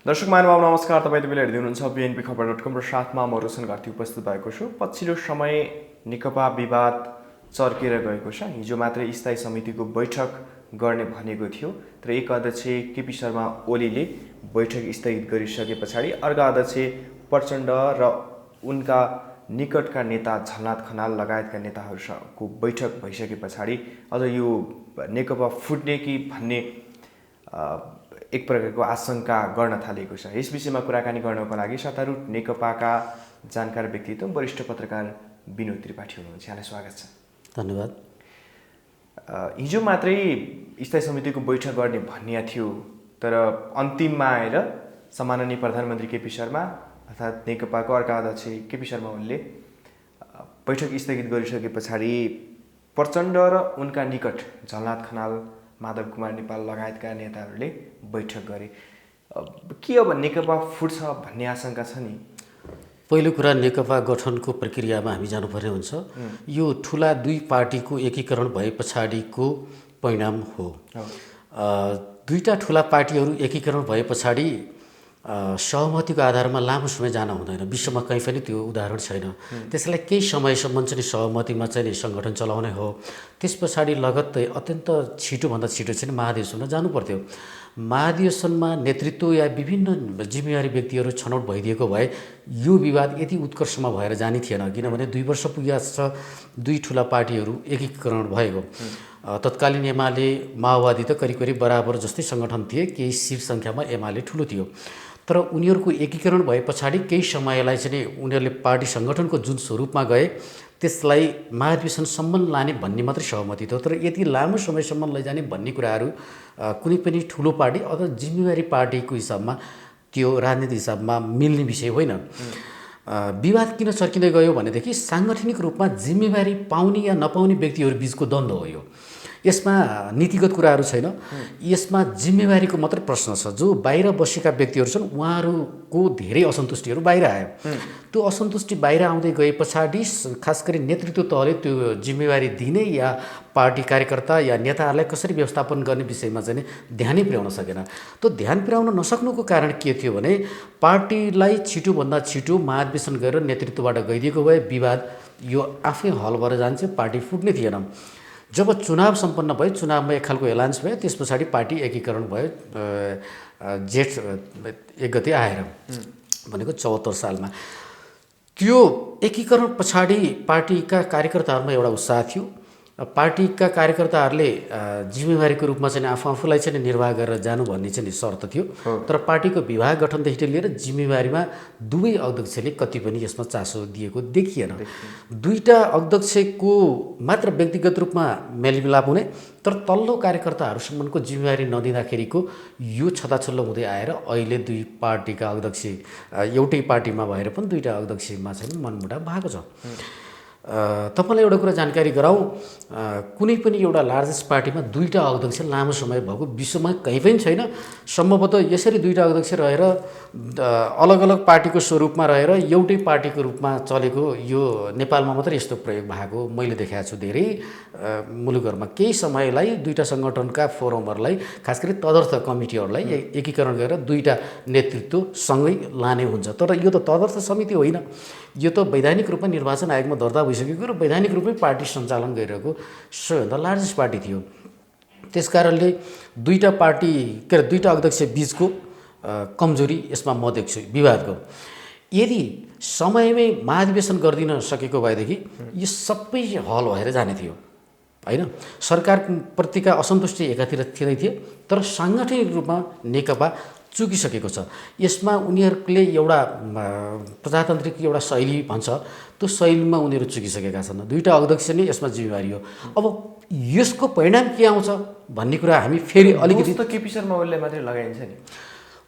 दर्शक महानुभाव नमस्कार। तपाईँ तपाईँले हेर्दै हुनुहुन्छ bnpkhबर.com र साथमा म रोशन घरती उपस्थित भएको छु। पछिल्लो समय नेकपा विवाद चर्केर गएको छ। हिजो मात्रै स्थायी समितिको बैठक गर्ने भनेको थियो, तर एक अध्यक्ष केपी शर्मा ओलीले बैठक स्थगित गरिसके पछाडि अर्का अध्यक्ष प्रचण्ड र उनका निकटका नेता झलनाथ खनाल लगायतका नेताहरूसँगको बैठक भइसके पछाडि अझ यो नेकपा फुट्ने कि भन्ने एक प्रकारको आशंका गर्न थालेको छ। यस विषयमा कुराकानी गर्नको लागि सत्तारूढ नेकपाका जानकार व्यक्तित्व वरिष्ठ पत्रकार विनोद त्रिपाठी हुनुहुन्छ। यहाँलाई स्वागत छ। धन्यवाद। हिजो मात्रै स्थायी समितिको बैठक गर्ने भनिया थियो, तर अन्तिममा आएर सम्माननीय प्रधानमन्त्री केपी शर्मा अर्थात् नेकपाको अर्का अध्यक्ष केपी शर्मा ओलीले बैठक स्थगित गरिसके पछाडि प्रचण्ड र उनका निकट झलनाथ खनाल, माधव कुमार नेपाल लगायतका नेताहरूले बैठक गरे। के अब नेकपा फुट्छ भन्ने आशंका छ नि? पहिलो कुरा, नेकपा गठनको प्रक्रियामा हामी जानुपर्ने हुन्छ। यो ठुला दुई पार्टीको एकीकरण भए पछाडिको परिणाम हो। दुईटा ठुला पार्टीहरू एकीकरण भए पछाडि सहमतिको आधारमा लामो समय जान हुँदैन। विश्वमा कहीँ पनि त्यो उदाहरण छैन। त्यसलाई केही समयसम्म चाहिँ सहमतिमा चाहिँ सङ्गठन चलाउने हो। त्यस पछाडि लगत्तै अत्यन्त छिटोभन्दा छिटो चाहिँ महाधिवेशनमा जानु पर्थ्यो। महाधिवेशनमा नेतृत्व या विभिन्न जिम्मेवारी व्यक्तिहरू छनौट भइदिएको भए यो विवाद यति उत्कर्षमा भएर जाने थिएन, किनभने 2 वर्ष पुगेको छ दुई ठुला पार्टीहरू एकीकरण भएको। तत्कालीन एमाले माओवादी त करिब करिब बराबर जस्तै सङ्गठन थिए, केही सिट सङ्ख्यामा एमाले ठुलो थियो। तर उनीहरूको एकीकरण भए पछाडि केही समयलाई चाहिँ उनीहरूले पार्टी सङ्गठनको जुन स्वरूपमा गए त्यसलाई महाधिवेशनसम्म लाने भन्ने मात्रै सहमति थियो। तर यति लामो समयसम्म लैजाने भन्ने कुराहरू कुनै पनि ठुलो पार्टी अथवा जिम्मेवारी पार्टीको हिसाबमा त्यो राजनीतिक हिसाबमा मिल्ने विषय होइन। विवाद किन चर्किँदै गयो भनेदेखि साङ्गठनिक रूपमा जिम्मेवारी पाउने या नपाउने व्यक्तिहरू बिचको द्वन्द्व हो। यसमा नीतिगत कुराहरू छैन, यसमा जिम्मेवारीको मात्रै प्रश्न छ। जो बाहिर बसेका व्यक्तिहरू छन् उहाँहरूको धेरै असन्तुष्टिहरू बाहिर आयो। त्यो असन्तुष्टि बाहिर आउँदै गए पछाडि खास गरी नेतृत्व तहले त्यो जिम्मेवारी दिने या पार्टी कार्यकर्ता या नेताहरूलाई कसरी व्यवस्थापन गर्ने विषयमा चाहिँ ध्यानै पुर्याउन सकेन। त्यो ध्यान पुर्याउन नसक्नुको कारण के थियो भने पार्टीलाई छिटोभन्दा छिटो महाधिवेशन गरेर नेतृत्वबाट गइदिएको भए विवाद यो आफै हल भएर जान्छ, पार्टी फुट्ने थिएन। जब चुनाव सम्पन्न भयो, चुनावमा एक खालको एलायन्स भयो, त्यस पछाडि पार्टी एकीकरण भयो जेठ 1 गते आएर, भनेको 74 सालमा। त्यो एकीकरण पछाडि पार्टीका कार्यकर्ताहरूमा एउटा उत्साह थियो। पार्टीका कार्यकर्ताहरूले जिम्मेवारीको रूपमा चाहिँ आफूलाई चाहिँ निर्वाह गरेर जानु भन्ने चाहिँ शर्त थियो। तर पार्टीको विभाग गठनदेखि लिएर जिम्मेवारीमा दुवै अध्यक्षले कति पनि यसमा चासो दिएको देखिएन। दुईटा अध्यक्षको मात्र व्यक्तिगत रूपमा मेलमिलाप हुने, तर तल्लो कार्यकर्ताहरूसम्मको जिम्मेवारी नदिँदाखेरिको यो छताछुल्लो हुँदै आएर अहिले दुई पार्टीका अध्यक्ष एउटै पार्टीमा भएर पनि दुईटा अध्यक्षमा चाहिँ मनमुटाव भएको छ। तपाईँलाई एउटा कुरा जानकारी गराउँ, कुनै पनि एउटा लार्जेस्ट पार्टीमा दुईटा अध्यक्ष लामो समय भएको विश्वमा कहीँ पनि छैन। सम्भवतः यसरी दुईटा अध्यक्ष रहेर अलग अलग पार्टीको स्वरूपमा रहेर एउटै पार्टीको रूपमा चलेको यो नेपालमा मात्रै यस्तो प्रयोग भएको मैले देखाएको छु। धेरै मुलुकहरूमा केही समयलाई दुईटा सङ्गठनका फोरमहरूलाई, खास गरी तदर्थ कमिटीहरूलाई एकीकरण गरेर दुईटा नेतृत्व सँगै लाने हुन्छ। तर यो त तदर्थ समिति होइन, यो त वैधानिक रूपमा निर्वाचन आयोगमा दर्ता भइसकेको र वैधानिक रूपमै पार्टी सञ्चालन गरिरहेको सबैभन्दा लार्जेस्ट पार्टी थियो। त्यसकारणले दुईटा पार्टी दुईटा अध्यक्ष बिचको कमजोरी यसमा म देख्छु विवादको। यदि समयमै महाधिवेशन गरिदिन सकेको भएदेखि यो सबै हल भएर जाने थियो होइन। सरकारप्रतिका असन्तुष्टि एकातिर थिँदै थिए, तर साङ्गठनिक रूपमा नेकपा चुकिसकेको छ। यसमा उनीहरूले एउटा प्रजातान्त्रिक एउटा शैली भन्छ, त्यो शैलीमा उनीहरू चुकिसकेका छन्। दुईटा अध्यक्ष नै यसमा जिम्मेवारी हो। अब यसको परिणाम के आउँछ भन्ने कुरा हामी फेरि अलिकति केपी शर्मा ओलीलाई मात्रै लगाइन्छ नि?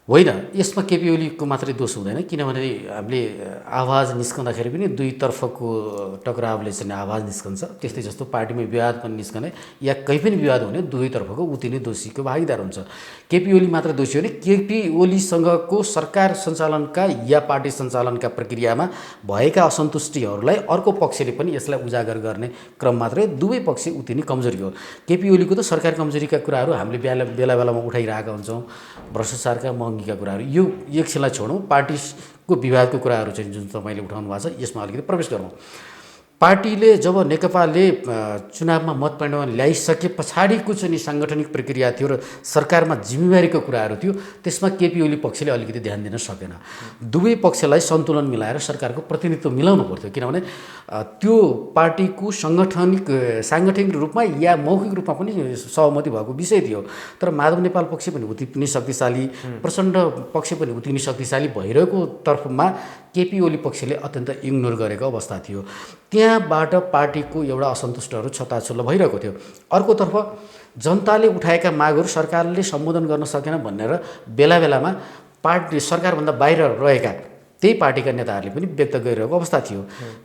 होइन, यसमा केपी ओलीको मात्रै दोष हुँदैन, किनभने हामीले आवाज निस्कँदाखेरि पनि दुईतर्फको टकरावले चाहिँ आवाज निस्कन्छ। त्यस्तै जस्तो पार्टीमा विवाद पनि निस्कने या कहीँ पनि विवाद हुने दुवैतर्फको उति नै दोषीको भागीदार हुन्छ। केपी ओली मात्र दोषी हो भने केपी ओलीसँगको सरकार सञ्चालनका या पार्टी सञ्चालनका प्रक्रियामा भएका असन्तुष्टिहरूलाई अर्को पक्षले पनि यसलाई उजागर गर्ने क्रम मात्रै दुवै पक्ष उति नै कमजोरी हो। केपी ओलीको त सरकार कमजोरीका कुराहरू हामीले बेला बेलामा उठाइरहेका हुन्छौँ। भ्रष्टाचारका महँगीका कुराहरू यो एकछिनलाई छोडौँ। पार्टीको विवादको कुराहरू चाहिँ जुन तपाईँले उठाउनु भएको छ यसमा अलिकति प्रवेश गरौँ। पार्टीले जब नेकपाले चुनावमा मत परिणाम ल्याइसके पछाडिको चाहिँ नि साङ्गठनिक प्रक्रिया थियो र सरकारमा जिम्मेवारीको कुराहरू थियो, त्यसमा केपी ओली पक्षले अलिकति ध्यान दिन सकेन। दुवै पक्षलाई सन्तुलन मिलाएर सरकारको प्रतिनिधित्व मिलाउनु पर्थ्यो, किनभने त्यो पार्टीको साङ्गठनिक रूपमा या मौखिक रूपमा पनि सहमति भएको विषय थियो। तर माधव नेपाल पक्ष पनि उति पनि शक्तिशाली, प्रचण्ड पक्ष पनि उति नै शक्तिशाली भइरहेको तर्फमा केपी ओली पक्षले अत्यन्त इग्नोर गरेको अवस्था थियो। त्यहाँबाट पार्टीको एउटा असन्तुष्टहरू छताछुल्ल भइरहेको थियो। अर्कोतर्फ जनताले उठाएका मागहरू सरकारले सम्बोधन गर्न सकेन भनेर बेला बेलामा पार्टी सरकारभन्दा बाहिर रहेका त्यही पार्टीका नेताहरूले पनि व्यक्त गरिरहेको अवस्था थियो।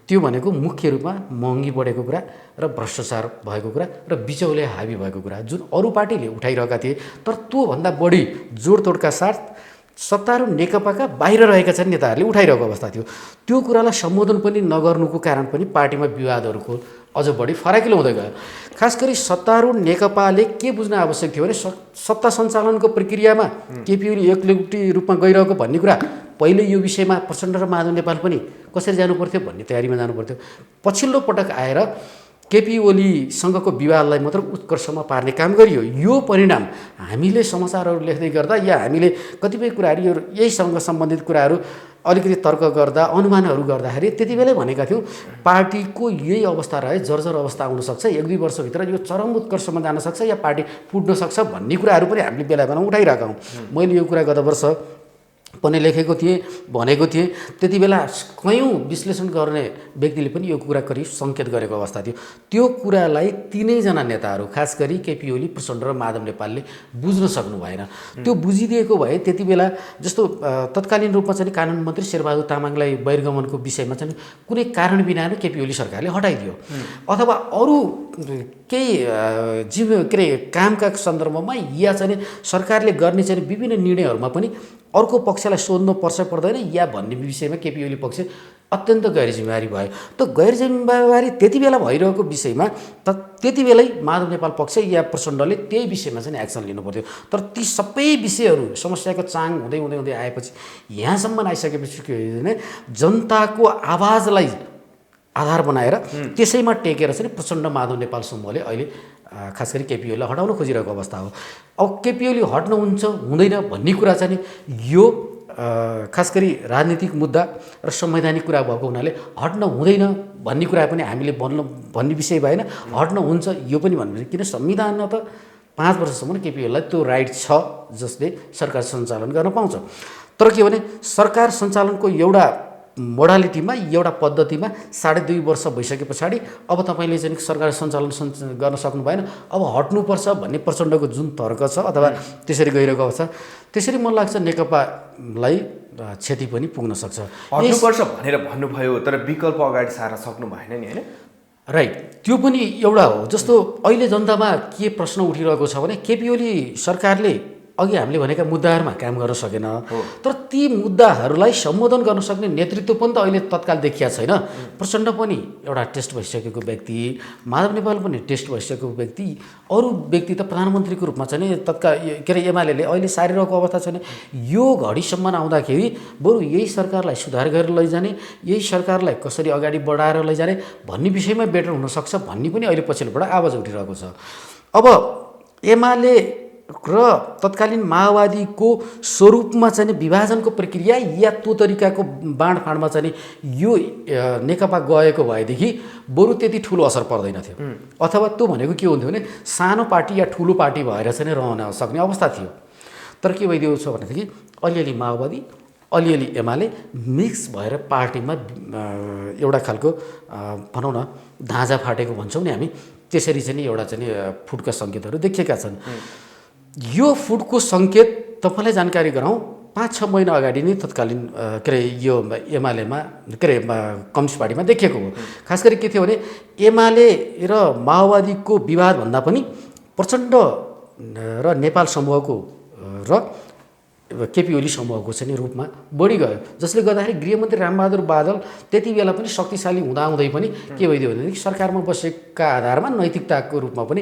त्यो भनेको मुख्य रूपमा महँगी बढेको कुरा र भ्रष्टाचार भएको कुरा र बिचौलिया हावी भएको कुरा जुन अरू पार्टीले उठाइरहेका थिए। तर त्योभन्दा बढी जोडतोडका साथ सत्तारूढ नेकपाका बाहिर रहेका चाहिँ नेताहरूले उठाइरहेको अवस्था थियो। त्यो कुरालाई सम्बोधन पनि नगर्नुको कारण पनि पार्टीमा विवादहरूको अझ बढी फराकिलो हुँदै गयो। खास गरी सत्तारूढ नेकपाले के बुझ्न आवश्यक थियो भने सत्ता सञ्चालनको प्रक्रियामा केपी ओली एकलौटी रूपमा गइरहेको भन्ने कुरा पहिले यो विषयमा प्रचण्ड र माधव नेपाल पनि कसरी जानुपर्थ्यो भन्ने तयारीमा जानुपर्थ्यो। पछिल्लो पटक आएर केपी ओलीसँगको विवादलाई मात्र उत्कर्षमा पार्ने काम गरियो। यो परिणाम हामीले समाचारहरू लेख्दै गर्दा या हामीले कतिपय कुराहरू यहीसँग सम्बन्धित कुराहरू अलिकति तर्क गर्दा अनुमानहरू गर्दाखेरि त्यति बेलै भनेका थियौँ पार्टीको यही अवस्था रहे, जर्जर अवस्था आउनसक्छ, 1-2 वर्षभित्र यो चरम उत्कर्षमा जान सक्छ या पार्टी फुट्न सक्छ भन्ने कुराहरू पनि हामीले बेला बेला उठाइरहेका हौँ। मैले यो कुरा गत वर्ष पनि लेखेको थिएँ, भनेको थिएँ। त्यति बेला कयौँ विश्लेषण गर्ने व्यक्तिले पनि यो कुरा करिब सङ्केत गरेको अवस्था थियो। त्यो कुरालाई तिनैजना नेताहरू खास गरी केपी ओली, प्रचण्ड र माधव नेपालले बुझ्न सक्नु भएन। त्यो बुझिदिएको भए त्यति बेला जस्तो तत्कालीन रूपमा चाहिँ कानुन मन्त्री शेरबहादुर तामाङलाई बहिर्गमनको विषयमा चाहिँ कुनै कारण बिना नै केपी ओली सरकारले हटाइदियो, अथवा अरू केही कामका सन्दर्भमा या चाहिँ सरकारले गर्ने चाहिँ विभिन्न निर्णयहरूमा पनि अर्को पक्षलाई सोध्नु पर्छ पर्दैन या भन्ने विषयमा केपी ओली पक्ष अत्यन्त गैरजिम्मेवारी भयो। त गैरजिम्मेवारी त्यति बेला भइरहेको विषयमा त्यति बेलै माधव नेपाल पक्ष या प्रचण्डले त्यही विषयमा चाहिँ एक्सन लिनु पर्थ्यो। तर ती सबै विषयहरू समस्याको चाङ हुँदै हुँदै हुँदै आएपछि यहाँसम्म आइसकेपछि के हो भने जनताको आवाजलाई आधार बनाएर त्यसैमा टेकेर चाहिँ प्रचण्ड माधव नेपाल समूहले अहिले खास गरी केपी ओलीलाई हटाउन खोजिरहेको अवस्था हो। अब केपी ओली हट्नुहुन्छ हुँदैन भन्ने कुरा चाहिँ यो खास गरी राजनीतिक मुद्दा र संवैधानिक कुरा भएको हुनाले हट्न हुँदैन भन्ने कुरा पनि हामीले भन्ने विषय भएन, हट्न हुन्छ यो पनि भन्नु। किन संविधानमा त 5 वर्षसम्म केपी ओलीलाई त्यो राइट छ जसले सरकार सञ्चालन गर्न पाउँछ। तर के भने सरकार सञ्चालनको एउटा मोडालिटीमा एउटा पद्धतिमा 2.5 वर्ष भइसके पछाडि अब तपाईँले चाहिँ सरकार सञ्चालन गर्न सक्नु भएन, अब हट्नुपर्छ भन्ने प्रचण्डको जुन तर्क छ अथवा त्यसरी गइरहेको अवस्था, त्यसरी मलाई लाग्छ नेकपालाई क्षति पनि पुग्न सक्छ। हट्नुपर्छ भनेर भन्नुभयो तर विकल्प अगाडि सार्न सक्नु भएन नि, होइन? राइट, त्यो पनि एउटा हो। जस्तो अहिले जनतामा के प्रश्न उठिरहेको छ भने केपी ओली सरकारले अघि हामीले भनेका मुद्दाहरूमा काम गर्न सकेन, तर ती मुद्दाहरूलाई सम्बोधन गर्न सक्ने नेतृत्व पनि त अहिले तत्काल देखिया छैन। प्रचण्ड पनि एउटा टेस्ट भइसकेको व्यक्ति, माधव नेपाल पनि टेस्ट भइसकेको व्यक्ति, अरू व्यक्ति त प्रधानमन्त्रीको रूपमा चाहिँ तत्काल के अरे एमाले अहिले सारिरहेको अवस्था छैन। यो घडीसम्म आउँदाखेरि बरु यही सरकारलाई सुधार गरेर लैजाने, यही सरकारलाई कसरी अगाडि बढाएर लैजाने भन्ने विषयमा बेटर हुनसक्छ भन्ने पनि अहिले पछिल्लोबाट आवाज उठिरहेको छ। अब एमाले र तत्कालीन माओवादीको स्वरूपमा चाहिँ विभाजनको प्रक्रिया या त्यो तरिकाको बाँडफाँडमा चाहिँ यो नेकपा गएको भएदेखि बरु त्यति ठुलो असर पर्दैन थियो, अथवा त्यो भनेको के हुन्थ्यो भने सानो पार्टी या ठुलो पार्टी भएर चाहिँ रहन सक्ने अवस्था थियो। तर के भइदिएको छ भनेदेखि अलिअलि माओवादी अलिअलि एमाले मिक्स भएर पार्टीमा एउटा खालको भनौँ न धाँजा फाटेको भन्छौँ नि हामी, त्यसरी चाहिँ एउटा चाहिँ फुटका सङ्केतहरू देखिएका छन्। यो फुटको सङ्केत तपाईँलाई जानकारी गराउँ 5-6 महिना अगाडि नै तत्कालीन के अरे यो एमालेमा के अरे कम्युनिस्ट पार्टीमा देखिएको हो। खास गरी के थियो भने एमाले र माओवादीको विवादभन्दा पनि प्रचण्ड र नेपाल समूहको र केपी ओली समूहको चाहिँ रूपमा बढी गयो, जसले गर्दाखेरि गृहमन्त्री रामबहादुर बादल त्यति बेला पनि शक्तिशाली हुँदाहुँदै पनि के भइदियो भनेदेखि सरकारमा बसेका आधारमा नैतिकताको रूपमा पनि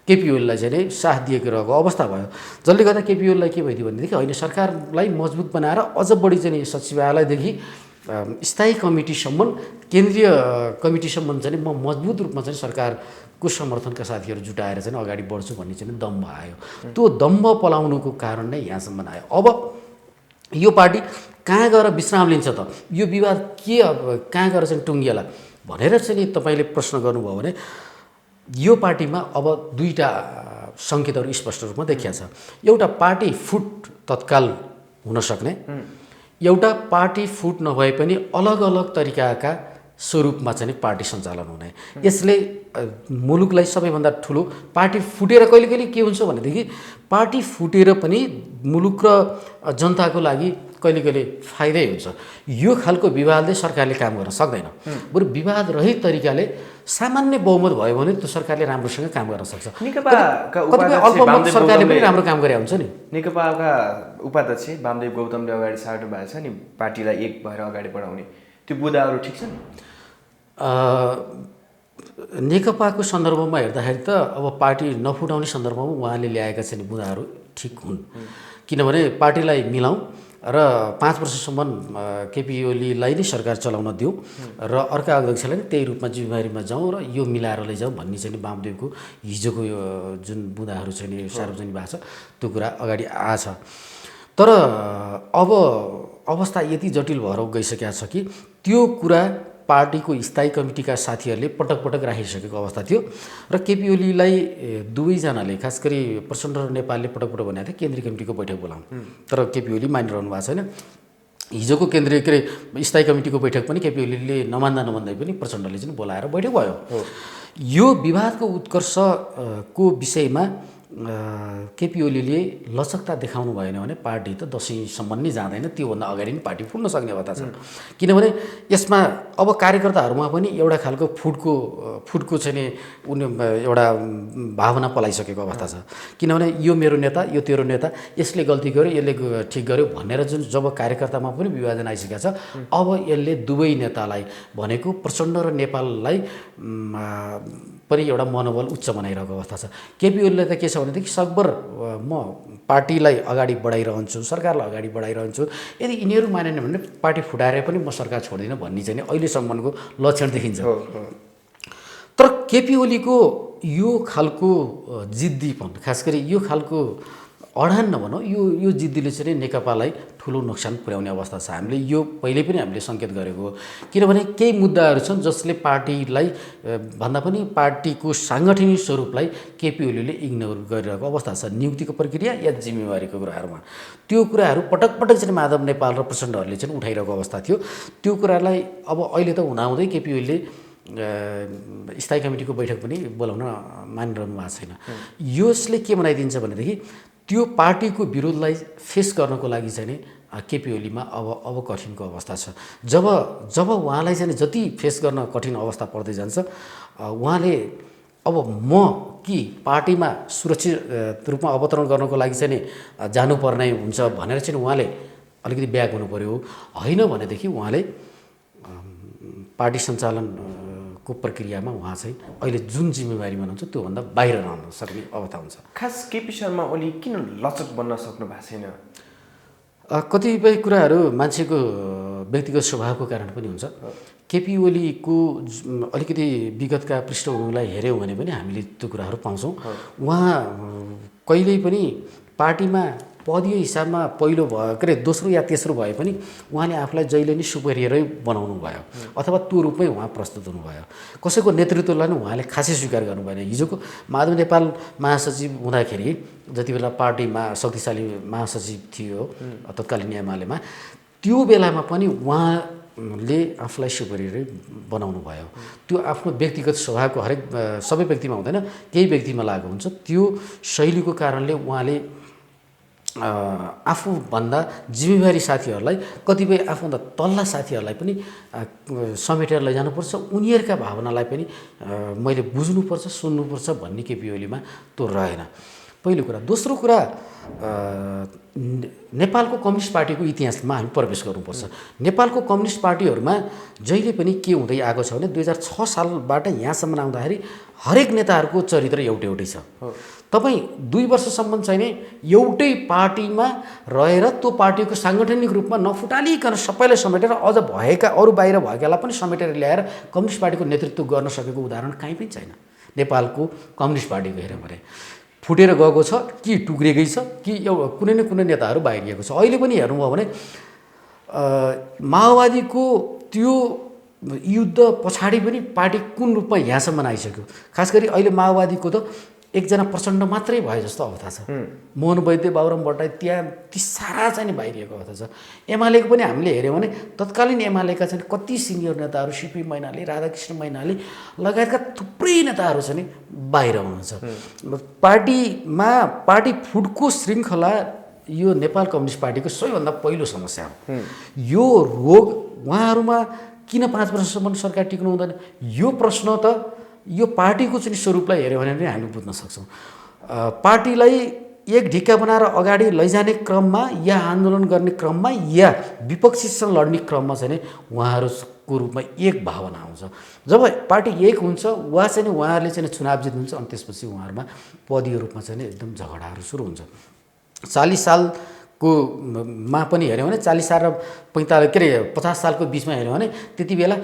केपी ओलीलाई चाहिँ नै साथ दिएको रहेको अवस्था भयो। जसले गर्दा केपी ओलीलाई के भइदियो भनेदेखि होइन सरकारलाई मजबुत बनाएर अझ बढी चाहिँ नि सचिवालयदेखि स्थायी कमिटीसम्म केन्द्रीय कमिटीसम्म चाहिँ म मजबुत रूपमा चाहिँ सरकारको समर्थनका साथीहरू जुटाएर चाहिँ अगाडि बढ्छु भन्ने चाहिँ दम्भ आयो। त्यो दम्भ पलाउनुको कारण नै यहाँसम्म आयो। अब यो पार्टी कहाँ गएर विश्राम लिन्छ त, यो विवाद के अब कहाँ गएर चाहिँ टुङ्गिएला भनेर चाहिँ नि तपाईँले प्रश्न गर्नुभयो भने यो पार्टीमा अब दुईवटा सङ्केतहरू स्पष्ट रूपमा देखिया छ। एउटा पार्टी फुट तत्काल हुन सक्ने, एउटा पार्टी फुट नभए पनि अलग अलग तरिकाका स्वरूपमा चाहिँ पार्टी सञ्चालन हुने। यसले मुलुकलाई सबैभन्दा ठुलो पार्टी फुटेर कहिले कहिले के हुन्छ भनेदेखि पार्टी फुटेर पनि मुलुक र जनताको लागि कहिले कहिले फाइदै हुन्छ। यो खालको विवादले सरकारले काम गर्न सक्दैन। बरु विवाद रहित तरिकाले सामान्य बहुमत भयो भने त्यो सरकारले राम्रोसँग काम गर्न सक्छ। अल्पमत सरकारले पनि राम्रो काम गरे हुन्छ नि। नेकपाका उपाध्यक्ष वामदेव गौतमले अगाडि सार्नु भएको छ नि पार्टीलाई एक भएर अगाडि बढाउने, त्यो बुदाहरू ठिक छ नि? नेकपाको सन्दर्भमा हेर्दाखेरि त अब पार्टी नफुटाउने सन्दर्भमा उहाँले ल्याएका चाहिँ बुदाहरू ठिक हुन्। किनभने पार्टीलाई मिलाउँ र 5 वर्षसम्म केपी ओलीलाई नै सरकार चलाउन दिउँ र अर्का अध्यक्षलाई नै त्यही रूपमा जिम्मेवारीमा जाउँ र यो मिलाएर लैजाउँ भन्ने चाहिँ वामदेवको हिजोको यो जुन बुदाहरू चाहिँ सार्वजनिक भएको छ त्यो कुरा अगाडि आएछ। तर अब अवस्था यति जटिल भएर गइसकेको छ कि त्यो कुरा पार्टीको स्थायी कमिटीका साथीहरूले पटक पटक राखिसकेको अवस्था थियो र केपी ओलीलाई दुवैजनाले खास गरी प्रचण्ड र नेपालले पटक पटक भनेको थियो केन्द्रीय कमिटीको बैठक बोलाउँ, तर केपी ओली मानिरहनु भएको छैन। हिजोको केन्द्रीय स्थायी कमिटीको बैठक पनि केपी ओलीले नमान्दै पनि प्रचण्डले चाहिँ बोलाएर बैठक भयो। यो विवादको उत्कर्षको विषयमा केपी ओलीले लचकता देखाउनु भएन भने पार्टी त दसैँसम्म नै जाँदैन, त्योभन्दा अगाडि नै पार्टी फुट्न सक्ने अवस्था छ। किनभने यसमा अब कार्यकर्ताहरूमा पनि एउटा खालको फुटको चाहिँ नि एउटा भावना पलाइसकेको अवस्था छ। किनभने यो मेरो नेता, यो तेरो नेता, यसले गल्ती गर्यो, यसले ठिक गर्यो भनेर जुन जब कार्यकर्तामा पनि विभाजन आइसकेको छ, अब यसले दुवै नेतालाई भनेको प्रचण्ड र नेपाललाई पनि एउटा मनोबल उच्च बनाइरहेको अवस्था छ। केपी ओलीले त के छ भनेदेखि सकभर म पार्टीलाई अगाडि बढाइरहन्छु, सरकारलाई अगाडि बढाइरहन्छु, यदि यिनीहरू मानेन भने पार्टी फुटाएर पनि म सरकार छोड्दिनँ भन्ने चाहिँ अहिलेसम्मको लक्षण देखिन्छ। तर केपी ओलीको यो खालको जिद्दीपन, खास गरी यो खालको अडान नभनौँ, यो जिद्दीले चाहिँ नेकपालाई ठुलो नोक्सान पुर्याउने अवस्था छ। हामीले यो पहिले पनि हामीले सङ्केत गरेको हो। किनभने केही मुद्दाहरू छन् जसले पार्टीलाई भन्दा पनि पार्टीको साङ्गठनिक स्वरूपलाई केपी ओलीले इग्नोर गरिरहेको अवस्था छ। नियुक्तिको प्रक्रिया या जिम्मेवारीको कुराहरूमा त्यो कुराहरू पटक पटक चाहिँ माधव नेपाल र प्रचण्डहरूले चाहिँ उठाइरहेको अवस्था थियो। त्यो कुरालाई अब अहिले त हुँदाहुँदै केपी ओलीले स्थायी कमिटीको बैठक पनि बोलाउन मानिरहनु भएको छैन। यसले के बनाइदिन्छ भनेदेखि त्यो पार्टीको विरोधलाई फेस गर्नको लागि चाहिँ नि केपी ओलीमा अब कठिनको अवस्था छ। जब उहाँलाई चाहिँ जति फेस गर्न कठिन अवस्था पर्दै जान्छ, उहाँले अब म कि पार्टीमा सुरक्षित रूपमा अवतरण गर्नको लागि चाहिँ नि जानुपर्ने हुन्छ भनेर चाहिँ उहाँले अलिकति ब्याक हुनु पर्यो। होइन भनेदेखि उहाँले पार्टी सञ्चालनको प्रक्रियामा उहाँ चाहिँ अहिले जुन जिम्मेवारीमा हुन्छ त्योभन्दा बाहिर रहन सक्ने अवस्था हुन्छ। खास केपी शर्मा ओली किन लचक बन्न सक्नु भएको छैन? कतिपय कुराहरू मान्छेको व्यक्तिगत स्वभावको कारण पनि हुन्छ। केपी ओलीको अलिकति विगतका पृष्ठभूमिलाई हेऱ्यौँ भने पनि हामीले त्यो कुराहरू पाउँछौँ। उहाँ कहिल्यै पनि पार्टीमा पदीय हिसाबमा पहिलो भयो के अरे दोस्रो या तेस्रो भए पनि उहाँले आफूलाई जहिले नै सुपेरियरै बनाउनु भयो अथवा त्यो रूपमै उहाँ प्रस्तुत हुनुभयो। कसैको नेतृत्वलाई नै उहाँले खासै स्वीकार गर्नु भएन। हिजोको माधव नेपाल महासचिव हुँदाखेरि जति बेला पार्टीमा शक्तिशाली महासचिव थियो तत्कालीन एमालेमा, त्यो बेलामा पनि उहाँले आफूलाई सुपेरियरै बनाउनु भयो। त्यो आफ्नो व्यक्तिगत स्वभावको हरेक सबै व्यक्तिमा हुँदैन, केही व्यक्तिमा लागु हुन्छ। त्यो शैलीको कारणले उहाँले आफूभन्दा जिम्मेवारी साथीहरूलाई, कतिपय आफूभन्दा तल्ला साथीहरूलाई पनि समेटेर लैजानुपर्छ, उनीहरूका भावनालाई पनि मैले बुझ्नुपर्छ, सुन्नुपर्छ भन्ने केपी ओलीमा त्यो रहेन। पहिलो कुरा। दोस्रो कुरा, नेपालको कम्युनिस्ट पार्टीको इतिहासमा हामी प्रवेश गर्नुपर्छ। नेपालको कम्युनिस्ट पार्टीहरूमा जहिले पनि के हुँदै आएको छ भने 2006 सालबाट यहाँसम्म आउँदाखेरि हरेक नेताहरूको चरित्र एउटै छ। तपाईँ 2 वर्षसम्म चाहिँ नि एउटै पार्टीमा रहेर त्यो पार्टीको साङ्गठनिक रूपमा नफुटालिकन सबैलाई समेटेर अझ भएका अरू बाहिर भएकालाई पनि समेटेर ल्याएर कम्युनिस्ट पार्टीको नेतृत्व गर्न सकेको उदाहरण कहीँ पनि छैन। नेपालको कम्युनिस्ट पार्टीको हेऱ्यौँ भने फुटेर गएको छ कि टुक्रिएकै छ कि कुनै न कुनै नेताहरू बाहिरिएको छ। अहिले पनि हेर्नुभयो भने माओवादीको त्यो युद्ध पछाडि पनि पार्टी कुन रूपमा यहाँसम्म आइसक्यो। खास गरी अहिले माओवादीको त एकजना प्रचण्ड मात्रै भए जस्तो अवस्था छ। मोहन वैद्य, बाबुराम भट्टराई त्यहाँ ती सारा चाहिँ नि बाहिरिएको अवस्था छ। एमालेको पनि हामीले हेऱ्यौँ भने तत्कालीन एमालेका चाहिँ कति सिनियर नेताहरू, सिपी मैनाली, राधाकृष्ण मैनाली लगायतका थुप्रै नेताहरू चाहिँ नि बाहिर हुनुहुन्छ। पार्टीमा पार्टी फुटको श्रृङ्खला यो नेपाल कम्युनिस्ट पार्टीको सबैभन्दा पहिलो समस्या हो। यो रोग उहाँहरूमा किन 5 वर्षसम्म सरकार टिक्नु हुँदैन, यो प्रश्न त यो पार्टीको चाहिँ स्वरूपलाई हेऱ्यो भने पनि हामी बुझ्न सक्छौँ। पार्टीलाई एक ढिक्का बनाएर अगाडि लैजाने क्रममा या आन्दोलन गर्ने क्रममा या विपक्षीसँग लड्ने क्रममा चाहिँ उहाँहरूको रूपमा एक भावना आउँछ। जब पार्टी एक हुन्छ वा चाहिँ उहाँहरूले चाहिँ चुनाव जित्नुहुन्छ अनि त्यसपछि उहाँहरूमा पदीय रूपमा चाहिँ एकदम झगडाहरू सुरु हुन्छ। 40 सालको मा पनि हेऱ्यौँ भने 40 साल र 50 सालको बिचमा हेऱ्यौँ भने त्यति बेला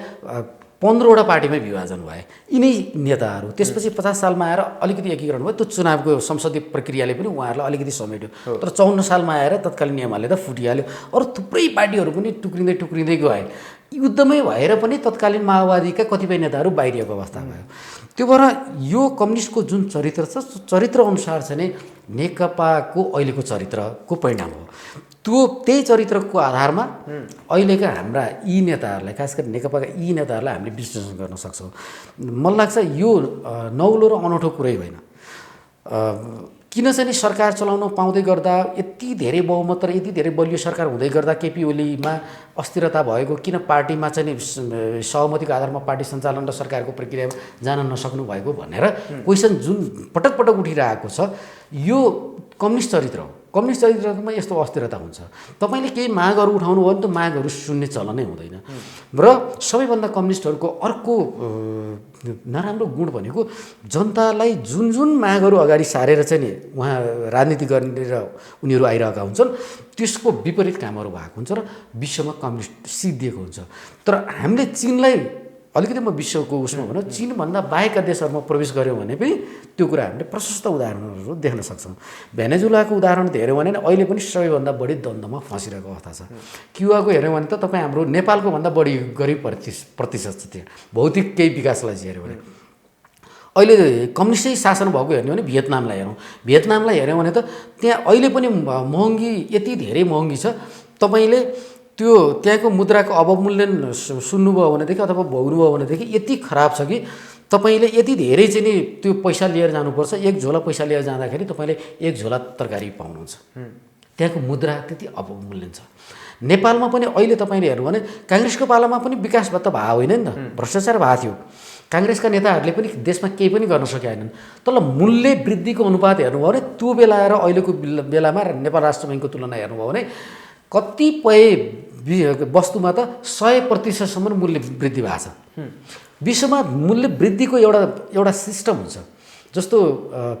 15वटा पार्टीमै विभाजन भए यिनै नेताहरू। त्यसपछि 50 सालमा आएर अलिकति एकीकरण भयो। त्यो चुनावको संसदीय प्रक्रियाले पनि उहाँहरूलाई अलिकति समेट्यो। तर 54 सालमा आएर तत्कालीन एमाले त फुटिहाल्यो। अरू थुप्रै पार्टीहरू पनि टुक्रिँदै गए। युद्धमै भएर पनि तत्कालीन माओवादीका कतिपय नेताहरू बाहिरिएको अवस्था भयो। त्यो भएर यो कम्युनिस्टको जुन चरित्र छ चरित्र अनुसार चाहिँ नेकपाको अहिलेको चरित्रको परिणाम हो। त्यही चरित्रको आधारमा अहिलेका हाम्रा यी नेताहरूलाई, खास गरी नेकपाका यी नेताहरूलाई हामीले विश्लेषण गर्न सक्छौँ। मलाई लाग्छ यो नौलो र अनौठो कुरै होइन। किन चाहिँ सरकार चलाउन पाउँदै गर्दा यति धेरै बहुमत र यति धेरै बलियो सरकार हुँदै गर्दा केपी ओलीमा अस्थिरता भएको, किन पार्टीमा चाहिँ सहमतिको आधारमा पार्टी सञ्चालन र सरकारको प्रक्रियामा जान नसक्नु भएको भनेर क्वेसन जुन पटक पटक उठिरहेको छ, यो कम्युनिस्ट चरित्र हो। कम्युनिस्ट चरित्रमा यस्तो अस्थिरता हुन्छ। तपाईँले केही मागहरू उठाउनु भयो भने त मागहरू सुन्ने चलनै हुँदैन। र सबैभन्दा कम्युनिस्टहरूको अर्को नराम्रो गुण भनेको जनतालाई जुन मागहरू अगाडि सारेर चाहिँ नि उहाँ राजनीति गरेर उनीहरू आइरहेका हुन्छन् त्यसको विपरीत कामहरू भएको हुन्छ र विश्वमा कम्युनिस्ट सिद्धिएको हुन्छ। तर हामीले चीनलाई अलिकति म विश्वको उसमा भनौँ चीनभन्दा बाहेकका देशहरूमा प्रवेश गऱ्यौँ भने पनि त्यो कुरा हामीले प्रशस्त उदाहरणहरू देख्न सक्छौँ। भेनेजुलाको उदाहरण हेऱ्यौँ भने अहिले पनि सबैभन्दा बढी द्वन्द्वमा फँसिरहेको अवस्था छ। क्युबाको हेऱ्यौँ भने त तपाईँ हाम्रो नेपालको भन्दा बढी गरिब प्रतिशत छ त्यहाँ भौतिक केही विकासलाई हेऱ्यौँ भने। अहिले कम्युनिस्टै शासन भएको हेर्ने भने भियतनामलाई हेऱ्यौँ भने त त्यहाँ अहिले पनि महँगी यति धेरै महँगी छ। तपाईँले त्यो त्यहाँको मुद्राको अवमूल्यन सुन्नुभयो भनेदेखि अथवा भोग्नुभयो भनेदेखि यति खराब छ कि तपाईँले यति धेरै चाहिँ नि त्यो पैसा लिएर जानुपर्छ। एक झोला पैसा लिएर जाँदाखेरि तपाईँले एक झोला तरकारी पाउनुहुन्छ। त्यहाँको मुद्रा त्यति अवमूल्यन छ। नेपालमा पनि अहिले तपाईँले हेर्नु भने काङ्ग्रेसको पालामा पनि विकास त भएको होइन नि त, भ्रष्टाचार भएको थियो। काङ्ग्रेसका नेताहरूले पनि देशमा केही पनि गर्न सकेनन्। तर मूल्य वृद्धिको अनुपात हेर्नुभयो भने त्यो बेला र अहिलेको बेलामा नेपाल राष्ट्र बैङ्कको तुलना हेर्नुभयो भने कतिपय वस्तुमा त 100% मूल्य वृद्धि भएको छ। विश्वमा मूल्य वृद्धिको एउटा सिस्टम हुन्छ। जस्तो